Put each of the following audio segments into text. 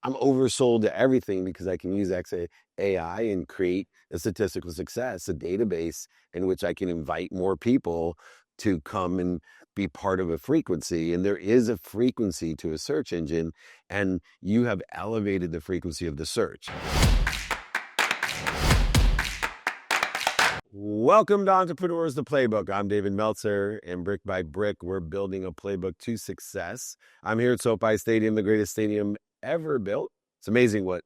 I'm oversold to everything because I can use Exa.ai and create a statistical success, a database in which I can invite more people to come and be part of a frequency. And there is a frequency to a search engine, and you have elevated the frequency of the search. Welcome to Entrepreneurs, the Playbook. I'm David Meltzer, and brick by brick, we're building a playbook to success. I'm here at SoFi Stadium, the greatest stadium ever built. It's amazing what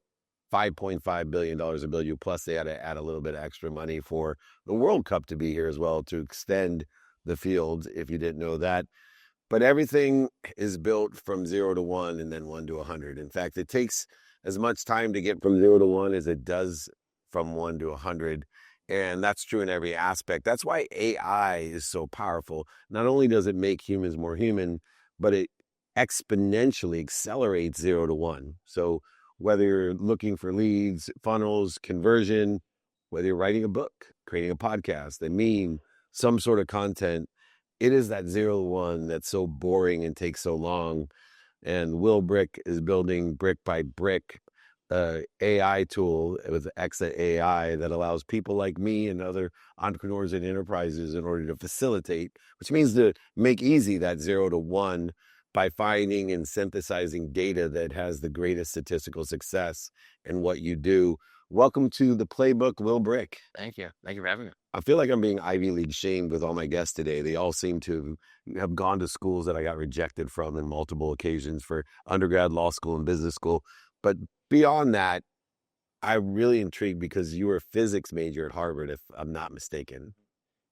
$5.5 billion of value, plus they had to add a little bit of extra money for the World Cup to be here as well, to extend the field, if you didn't know that. But everything is built from 0 to 1 and then 1 to 100. In fact, it takes as much time to get from 0 to 1 as it does from 1 to 100. And that's true in every aspect. That's why AI is so powerful. Not only does it make humans more human, but it exponentially accelerates 0 to 1. So whether you're looking for leads, funnels, conversion, whether you're writing a book, creating a podcast, a meme, some sort of content, it is that 0 to 1 that's so boring and takes so long. And Will Bryk is building brick by brick AI tool with Exa.ai that allows people like me and other entrepreneurs and enterprises in order to facilitate, which means to make easy that 0 to 1 by finding and synthesizing data that has the greatest statistical success in what you do. Welcome to the playbook, Will Bryk. Thank you. Thank you for having me. I feel like I'm being Ivy League shamed with all my guests today. They all seem to have gone to schools that I got rejected from in multiple occasions for undergrad, law school, and business school. But beyond that, I'm really intrigued because you were a physics major at Harvard, if I'm not mistaken.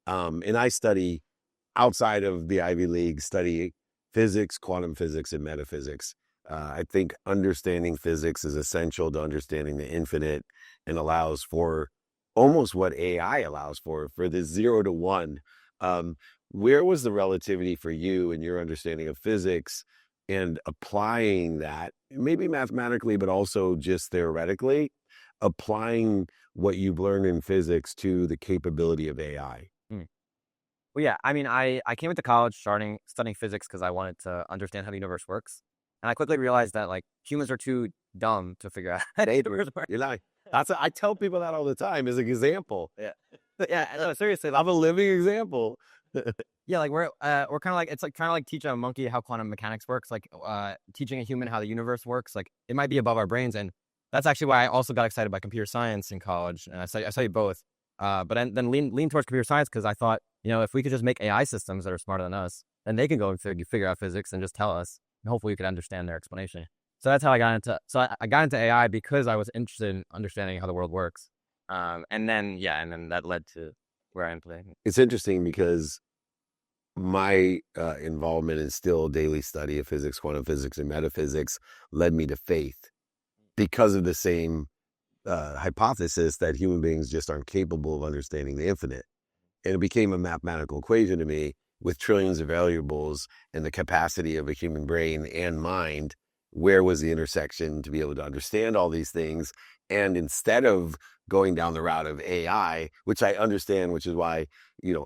And I study outside of the Ivy League, study physics, quantum physics, and metaphysics. I think understanding physics is essential to understanding the infinite and allows for almost what AI allows for the 0 to 1. Where was the relativity for you and your understanding of physics and applying that, maybe mathematically, but also just theoretically, applying what you've learned in physics to the capability of AI? Well, yeah, I mean, I came into college studying physics because I wanted to understand how the universe works. And I quickly realized that like humans are too dumb to figure out how the universe works. You're not. I tell people that all the time as an example. Yeah. Yeah, no, seriously. I'm a living example. Yeah, like we're kind of like, it's like trying to like teach a monkey how quantum mechanics works, like teaching a human how the universe works. Like it might be above our brains, and that's actually why I also got excited by computer science in college, and I studied both. But then lean towards computer science because I thought, if we could just make AI systems that are smarter than us, then they can go and figure out physics and just tell us, and hopefully we could understand their explanation. So that's how I got into. So I got into AI because I was interested in understanding how the world works, and then that led to where I am today. It's interesting because my involvement in still daily study of physics, quantum physics, and metaphysics led me to faith because of the same hypothesis that human beings just aren't capable of understanding the infinite. And it became a mathematical equation to me with trillions of variables and the capacity of a human brain and mind. Where was the intersection to be able to understand all these things? And instead of going down the route of AI, which I understand, which is why,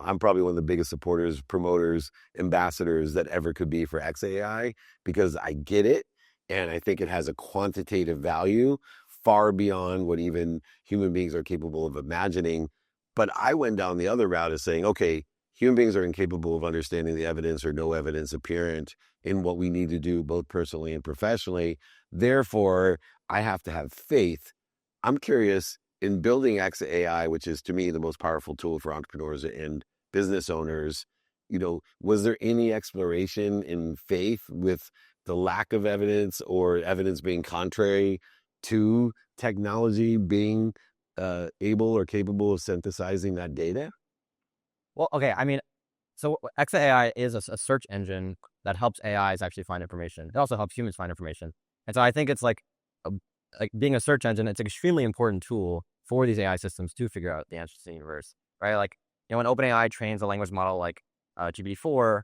I'm probably one of the biggest supporters, promoters, ambassadors that ever could be for Exa.ai, because I get it. And I think it has a quantitative value far beyond what even human beings are capable of imagining. But I went down the other route of saying, okay, human beings are incapable of understanding the evidence or no evidence apparent in what we need to do both personally and professionally. Therefore, I have to have faith. I'm curious, in building Exa.ai, which is to me the most powerful tool for entrepreneurs and business owners, was there any exploration in faith with the lack of evidence or evidence being contrary to technology being able or capable of synthesizing that data? Well, okay. I mean, so Exa.ai is a search engine that helps AIs actually find information. It also helps humans find information. And so I think it's like being a search engine, it's an extremely important tool for these AI systems to figure out the answers to the universe, right? Like, when OpenAI trains a language model like GPT-4,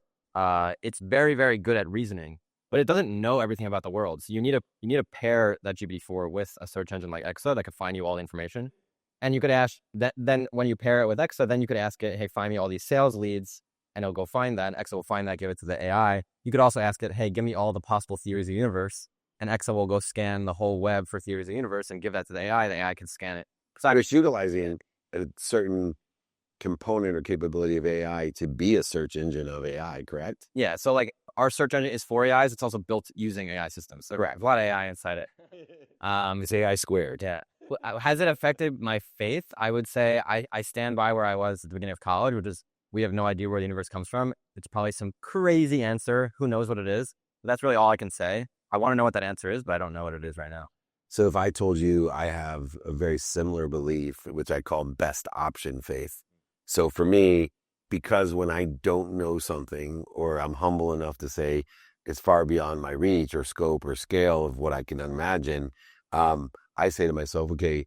it's very, very good at reasoning, but it doesn't know everything about the world. So you need to pair that GPT-4 with a search engine like Exa that could find you all the information. And you could ask that, then when you pair it with Exa, then you could ask it, hey, find me all these sales leads, and it'll go find that, and Exa will find that, give it to the AI. You could also ask it, hey, give me all the possible theories of the universe, and Exa will go scan the whole web for theories of the universe and give that to the AI can scan it. So I'm just utilizing a certain component or capability of AI to be a search engine of AI, correct? Yeah, so like our search engine is for AIs. It's also built using AI systems. So Correct. there's a lot of AI inside it. It's AI squared. Yeah. Has it affected my faith? I would say I stand by where I was at the beginning of college, which is we have no idea where the universe comes from. It's probably some crazy answer. Who knows what it is? But that's really all I can say. I want to know what that answer is, but I don't know what it is right now. So if I told you I have a very similar belief, which I call best option faith. So for me, because when I don't know something or I'm humble enough to say it's far beyond my reach or scope or scale of what I can imagine, I say to myself, okay,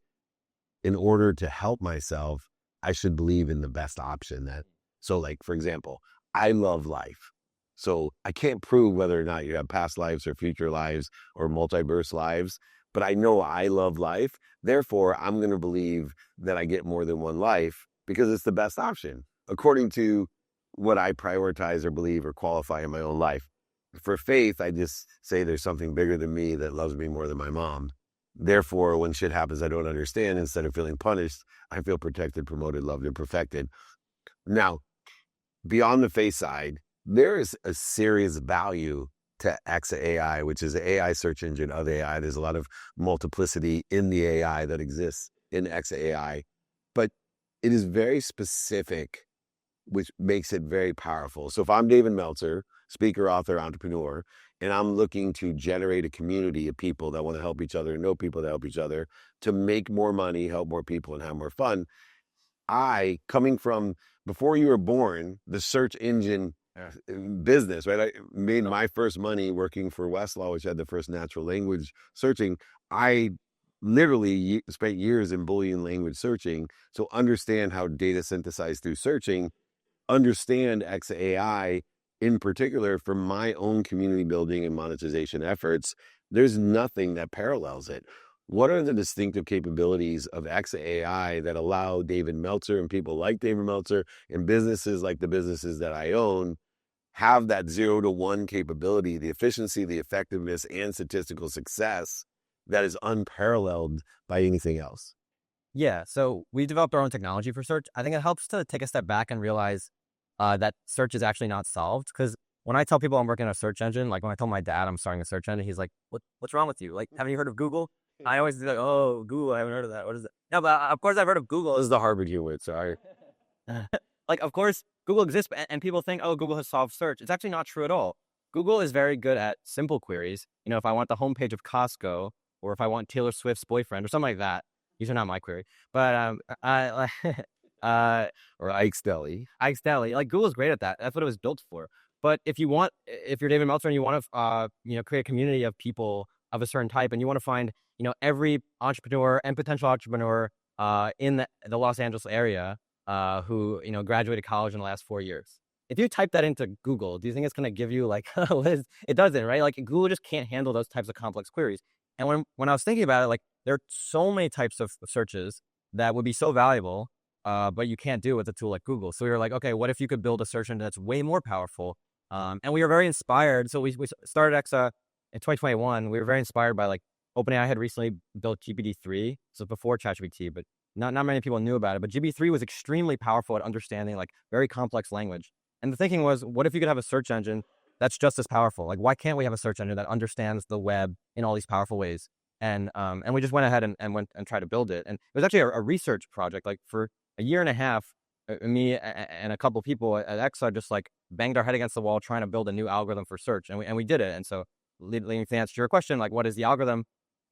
in order to help myself, I should believe in the best option that, so like, for example, I love life. So I can't prove whether or not you have past lives or future lives or multiverse lives, but I know I love life. Therefore, I'm going to believe that I get more than one life because it's the best option according to what I prioritize or believe or qualify in my own life. For faith, I just say there's something bigger than me that loves me more than my mom. Therefore, when shit happens I don't understand, instead of feeling punished, I feel protected, promoted, loved, and perfected. Now, beyond the face side, there is a serious value to Exa.ai, which is an AI search engine of AI. There's a lot of multiplicity in the AI that exists in Exa.ai, but it is very specific, which makes it very powerful. So if I'm David Meltzer, speaker, author, entrepreneur, and I'm looking to generate a community of people that want to help each other, know people that help each other, to make more money, help more people, and have more fun, coming from before you were born, the search engine business, right? I made my first money working for Westlaw, which had the first natural language searching. I literally spent years in Boolean language searching. So understand how data synthesized through searching, understand Exa.ai in particular for my own community building and monetization efforts. There's nothing that parallels it. What are the distinctive capabilities of Exa.ai that allow David Meltzer and people like David Meltzer and businesses like the businesses that I own have that 0 to 1 capability, the efficiency, the effectiveness, and statistical success that is unparalleled by anything else? Yeah, so we developed our own technology for search. I think it helps to take a step back and realize that search is actually not solved. Because when I tell people I'm working on a search engine, like when I told my dad I'm starting a search engine, he's like, "What's wrong with you? Like, haven't you heard of Google?" I always be like, "Oh, Google, I haven't heard of that. What is it?" No, but of course I've heard of Google. This is the Harvard Hewitt, sorry. Like, of course, Google exists, and people think, "Oh, Google has solved search." It's actually not true at all. Google is very good at simple queries. You know, if I want the homepage of Costco, or if I want Taylor Swift's boyfriend, or something like that. These are not my query, but I uh, Or Ike's Deli. Ike's Deli. Like Google's great at that. That's what it was built for. But if you're David Meltzer and you want to, create a community of people of a certain type, and you want to find, every entrepreneur and potential entrepreneur in the Los Angeles area who graduated college in the last 4 years. If you type that into Google, do you think it's going to give you like it doesn't, right? Like Google just can't handle those types of complex queries. And when I was thinking about it, like there are so many types of searches that would be so valuable, but you can't do it with a tool like Google. So we were like, okay, what if you could build a search engine that's way more powerful? And we were very inspired. So we started Exa in 2021. We were very inspired by like OpenAI had recently built GPT-3, so before ChatGPT, but not many people knew about it. But GPT-3 was extremely powerful at understanding like very complex language. And the thinking was, what if you could have a search engine that's just as powerful? Like, why can't we have a search engine that understands the web in all these powerful ways? And we just went ahead and went and tried to build it. And it was actually a research project. Like for a year and a half, me and a couple people at Exa just like banged our head against the wall trying to build a new algorithm for search, and we did it. And so, leading to answer your question, like what is the algorithm?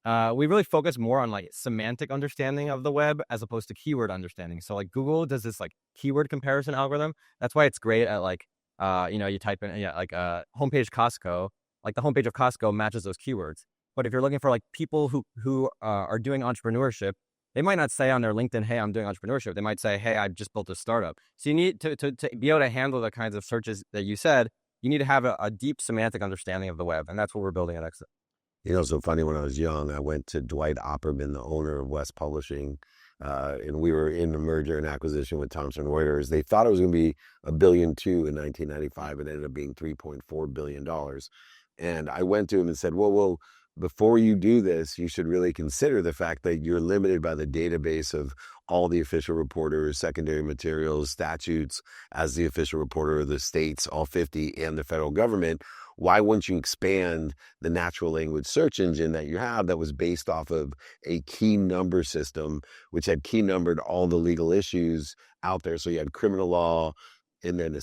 We really focus more on like semantic understanding of the web as opposed to keyword understanding. So like Google does this like keyword comparison algorithm. That's why it's great at like you type in homepage Costco, like the homepage of Costco matches those keywords. But if you're looking for like people who are doing entrepreneurship, they might not say on their LinkedIn, "Hey, I'm doing entrepreneurship." They might say, "Hey, I just built a startup." So you need to be able to handle the kinds of searches that you said. You need to have a deep semantic understanding of the web, and that's what we're building at Exa. You know, so funny, when I was young, I went to Dwight Opperman, the owner of West Publishing, and we were in a merger and acquisition with Thomson Reuters. They thought it was going to be $1.2 billion in 1995. It ended up being $3.4 billion. And I went to him and said, whoa, before you do this, you should really consider the fact that you're limited by the database of all the official reporters, secondary materials, statutes, as the official reporter of the states, all 50, and the federal government. Why wouldn't you expand the natural language search engine that you have that was based off of a key number system, which had key numbered all the legal issues out there? So you had criminal law, and then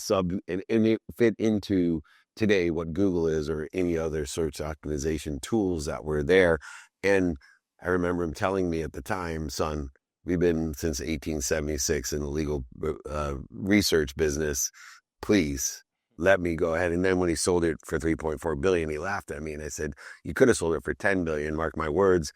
and it fit into today what Google is or any other search optimization tools that were there. And I remember him telling me at the time, son, we've been since 1876 in the legal research business. Please let me go ahead. And then when he sold it for 3.4 billion, he laughed at me. And I said, you could have sold it for 10 billion, mark my words.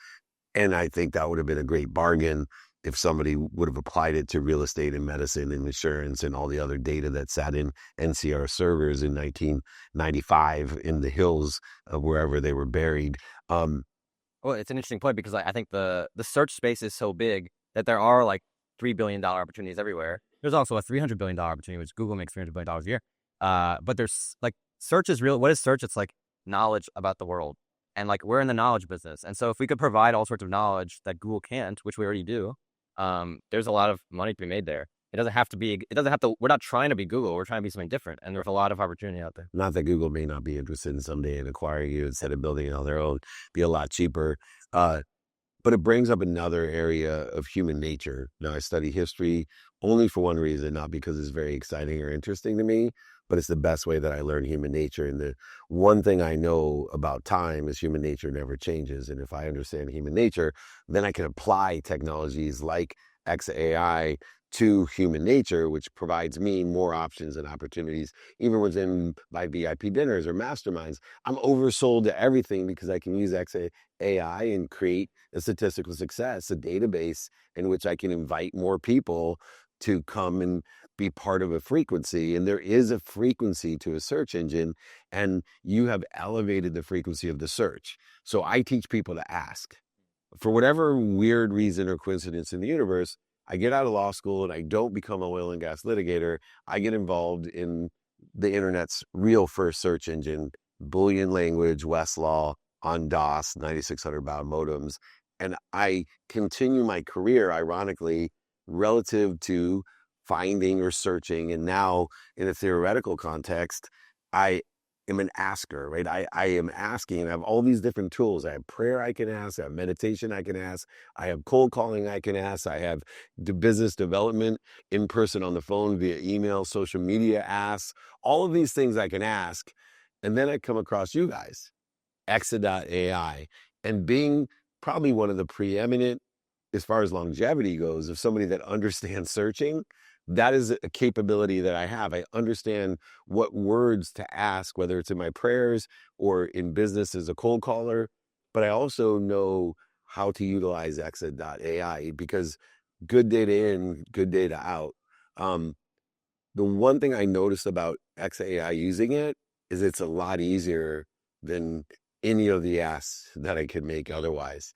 And I think that would have been a great bargain if somebody would have applied it to real estate and medicine and insurance and all the other data that sat in NCR servers in 1995 in the hills of wherever they were buried. Well, it's an interesting point because I think the search space is so big that there are like $3 billion opportunities everywhere. There's also a $300 billion opportunity, which Google makes $300 billion a year. But there's like search is real. What is search? It's like knowledge about the world. And like we're in the knowledge business. And so if we could provide all sorts of knowledge that Google can't, which we already do, there's a lot of money to be made there. It doesn't have to, we're not trying to be Google. We're trying to be something different. And there's a lot of opportunity out there. Not that Google may not be interested in someday in acquiring you instead of building it on their own, be a lot cheaper. But it brings up another area of human nature. Now, I study history only for one reason, not because it's very exciting or interesting to me, but it's the best way that I learn human nature. And the one thing I know about time is human nature never changes. And if I understand human nature, then I can apply technologies like Exa.ai to human nature, which provides me more options and opportunities, even within my VIP dinners or masterminds. I'm oversold to everything because I can use Exa.ai and create a statistical success, a database in which I can invite more people to come and be part of a frequency. And there is a frequency to a search engine, and you have elevated the frequency of the search. So I teach people to ask. For whatever weird reason or coincidence in the universe, I get out of law school and I don't become an oil and gas litigator. I get involved in the internet's real first search engine, Boolean language, Westlaw, on DOS, 9600 baud modems. And I continue my career, ironically, relative to finding or searching. And now in a theoretical context, I am an asker, right? I am asking. I have all these different tools. I have prayer I can ask. I have meditation I can ask. I have cold calling I can ask. I have the business development in person on the phone via email, social media asks. All of these things I can ask. And then I come across you guys, Exa.ai, and being probably one of the preeminent, as far as longevity goes, of somebody that understands searching. That is a capability that I have. I understand what words to ask, whether it's in my prayers or in business as a cold caller, but I also know how to utilize Exa.ai because good data in, good data out. The one thing I noticed about Exa.ai using it is it's a lot easier than any of the asks that I could make otherwise.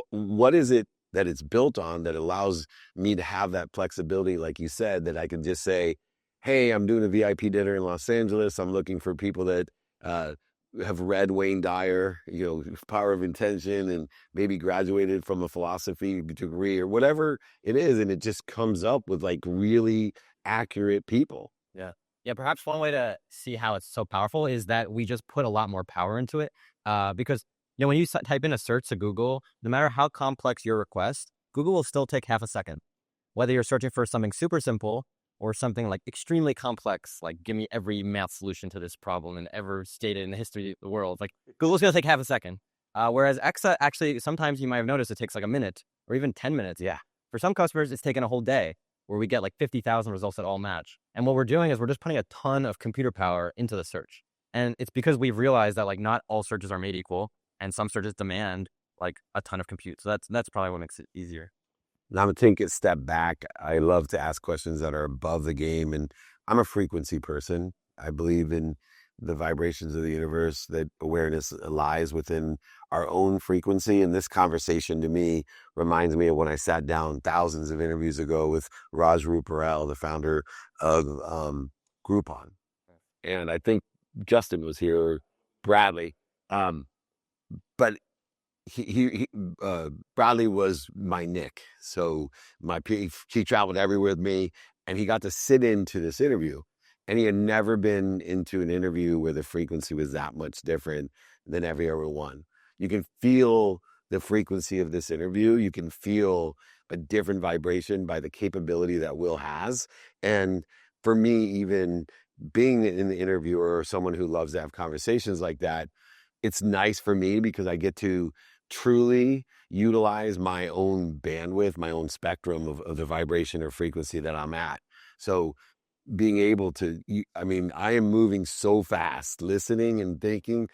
What is it that it's built on that allows me to have that flexibility, like you said, that I can just say, hey, I'm doing a VIP dinner in Los Angeles. I'm looking for people that have read Wayne Dyer, Power of Intention, and maybe graduated from a philosophy degree or whatever it is. And it just comes up with like really accurate people. Yeah. Yeah. Perhaps one way to see how it's so powerful is that we just put a lot more power into it. Because when you type in a search to Google, no matter how complex your request, Google will still take half a second. Whether you're searching for something super simple or something like extremely complex, like give me every math solution to this problem and ever stated in the history of the world, like Google's going to take half a second. Whereas Exa, actually, sometimes you might have noticed it takes like a minute or even 10 minutes. Yeah. For some customers, it's taken a whole day where we get like 50,000 results that all match. And what we're doing is we're just putting a ton of computer power into the search. And it's because we've realized that like not all searches are made equal. And some searches demand like a ton of compute. So that's probably what makes it easier. Now I'm going to take a step back. I love to ask questions that are above the game. And I'm a frequency person. I believe in the vibrations of the universe, that awareness lies within our own frequency. And this conversation to me reminds me of when I sat down thousands of interviews ago with Raj Ruparel, the founder of Groupon. And I think Justin was here, Bradley. But Bradley was my Nick. So he traveled everywhere with me, and he got to sit into this interview. And he had never been into an interview where the frequency was that much different than every other one. You can feel the frequency of this interview. You can feel a different vibration by the capability that Will has. And for me, even being in the interviewer or someone who loves to have conversations like that, it's nice for me because I get to truly utilize my own bandwidth, my own spectrum of the vibration or frequency that I'm at. So being able to, I mean, I am moving so fast, listening and thinking,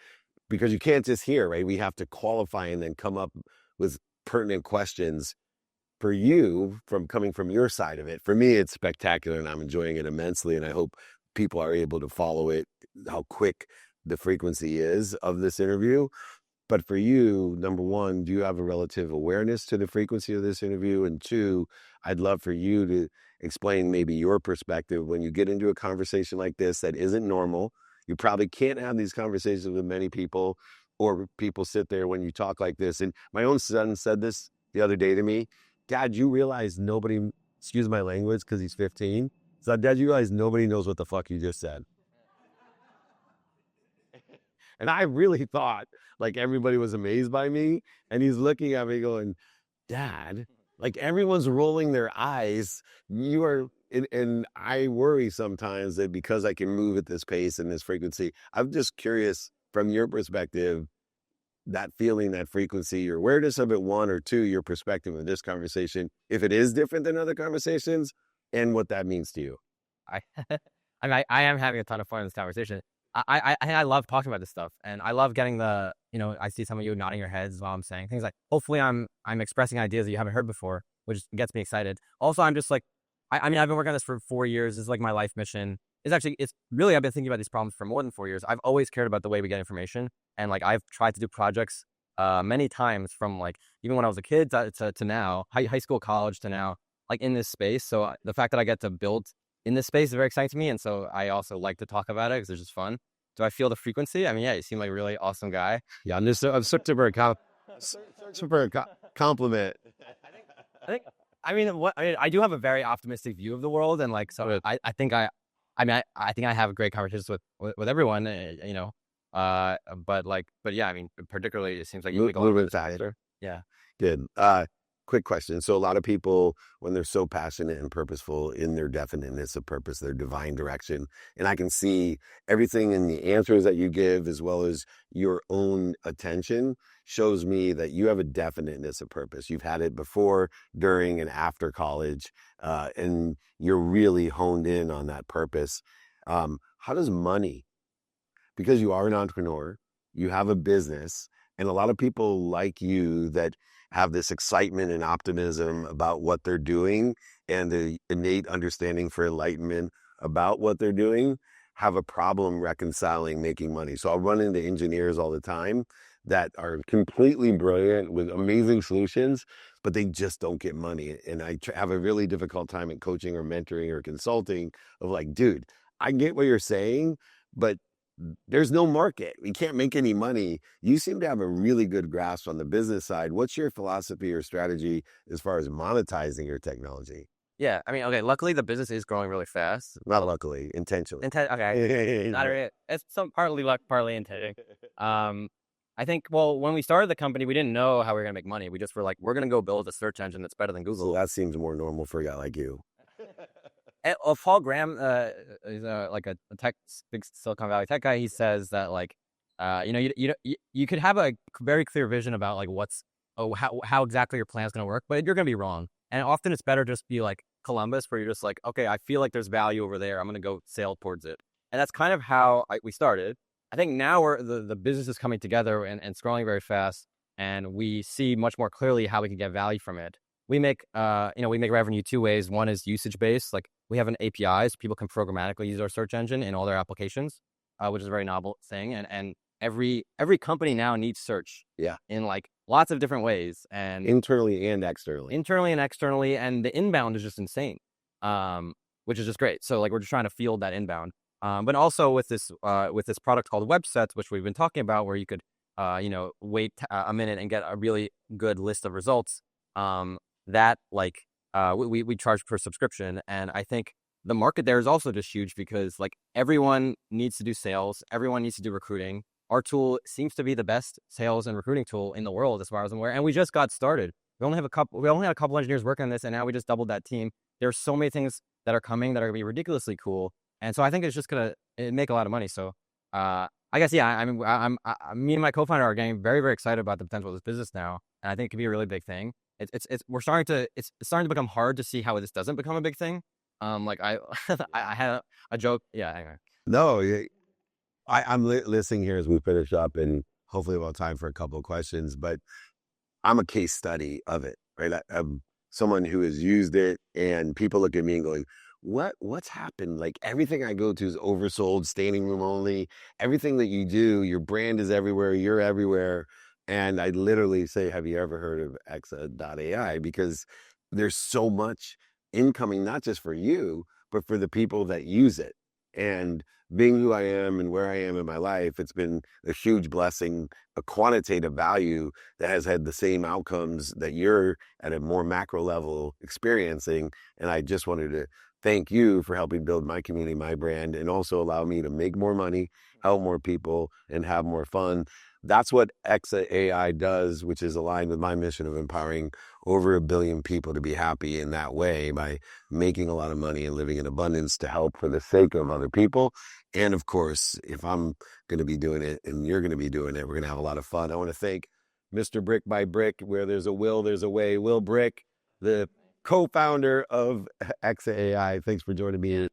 because you can't just hear, right? We have to qualify and then come up with pertinent questions for you from coming from your side of it. For me, it's spectacular and I'm enjoying it immensely. And I hope people are able to follow it, how quick the frequency is of this interview. But for you, number one, do you have a relative awareness to the frequency of this interview? And two, I'd love for you to explain maybe your perspective when you get into a conversation like this that isn't normal. You probably can't have these conversations with many people, or people sit there when you talk like this. And my own son said this the other day to me, Dad, you realize nobody, excuse my language because he's 15. So, Dad, you realize nobody knows what the fuck you just said. And I really thought like everybody was amazed by me. And he's looking at me going, Dad, like everyone's rolling their eyes. You are, and I worry sometimes that because I can move at this pace and this frequency, I'm just curious from your perspective, that feeling, that frequency, your awareness of it, one, or two, your perspective of this conversation, if it is different than other conversations, and what that means to you. I, I am having a ton of fun in this conversation. I love talking about this stuff, and I love getting I see some of you nodding your heads while I'm saying things like, hopefully I'm expressing ideas that you haven't heard before, which gets me excited. Also, I'm just like, I mean, I've been working on this for 4 years. It's like my life mission. It's really, I've been thinking about these problems for more than 4 years. I've always cared about the way we get information. And like, I've tried to do projects many times from like, even when I was a kid to now, high school, college to now, like in this space. So the fact that I get to build in this space is very exciting to me. And so I also like to talk about it because it's just fun. Do I feel the frequency? I mean, yeah, you seem like a really awesome guy. Yeah, I'm searching for a compliment. I mean, I do have a very optimistic view of the world, and like, so I think I think I have great conversations with everyone, but yeah, I mean, particularly it seems like you a little bit faster. Yeah. Good. Quick question. So a lot of people, when they're so passionate and purposeful in their definiteness of purpose, their divine direction, and I can see everything in the answers that you give, as well as your own attention, shows me that you have a definiteness of purpose. You've had it before, during, and after college, and you're really honed in on that purpose. How does money, because you are an entrepreneur, you have a business, and a lot of people like you that have this excitement and optimism about what they're doing and the innate understanding for enlightenment about what they're doing, have a problem reconciling making money. So I'll run into engineers all the time that are completely brilliant with amazing solutions, but they just don't get money. And I have a really difficult time in coaching or mentoring or consulting of like, dude, I get what you're saying, but there's no market. We can't make any money. You seem to have a really good grasp on the business side. What's your philosophy or strategy as far as monetizing your technology? Yeah, I mean, okay, luckily the business is growing really fast. Not luckily, intentionally. Okay. Not really. It's some partly luck, partly intention. I think, well, when we started the company, we didn't know how we were going to make money. We just were like, we're going to go build a search engine that's better than Google. So that seems more normal for a guy like you. Paul Graham is like a tech, big Silicon Valley tech guy. He says that like, you could have a very clear vision about like how exactly your plan is going to work, but you're going to be wrong. And often it's better just be like Columbus, where you're just like, okay, I feel like there's value over there. I'm going to go sail towards it. And that's kind of how we started. I think now the business is coming together and it's growing very fast, and we see much more clearly how we can get value from it. We make revenue two ways. One is usage based. Like we have an API, so people can programmatically use our search engine in all their applications, which is a very novel thing. And every company now needs search. Yeah. In like lots of different ways, and internally and externally. And the inbound is just insane, which is just great. So like we're just trying to field that inbound. But also with this product called Websets, which we've been talking about, where you could wait a minute and get a really good list of results. That like we charge per subscription, and I think the market there is also just huge because like everyone needs to do sales, everyone needs to do recruiting. Our tool seems to be the best sales and recruiting tool in the world, as far as I'm aware, and we just got started. We only had a couple engineers working on this, and now we just doubled that team. There's so many things that are coming that are gonna be ridiculously cool, and so I think it's just gonna make a lot of money. So, I guess yeah. I mean, me and my co-founder are getting very very excited about the potential of this business now, and I think it could be a really big thing. It's starting to become hard to see how this doesn't become a big thing. Like I I had a joke. Yeah, anyway. No, I'm listening here as we finish up, and hopefully we'll have time for a couple of questions. But I'm a case study of it, right? I'm someone who has used it, and people look at me and going, what's happened? Like everything I go to is oversold, standing room only. Everything that you do, your brand is everywhere, you're everywhere. And I literally say, have you ever heard of Exa.ai? Because there's so much incoming, not just for you, but for the people that use it. And being who I am and where I am in my life, it's been a huge blessing, a quantitative value that has had the same outcomes that you're at a more macro level experiencing. And I just wanted to thank you for helping build my community, my brand, and also allow me to make more money, help more people, and have more fun. That's what Exa.ai does, which is aligned with my mission of empowering over 1 billion people to be happy in that way by making a lot of money and living in abundance to help for the sake of other people. And of course, if I'm going to be doing it and you're going to be doing it, we're going to have a lot of fun. I want to thank Mr. Brick by Brick, where there's a will, there's a way. Will Bryk, the co-founder of Exa.ai. Thanks for joining me.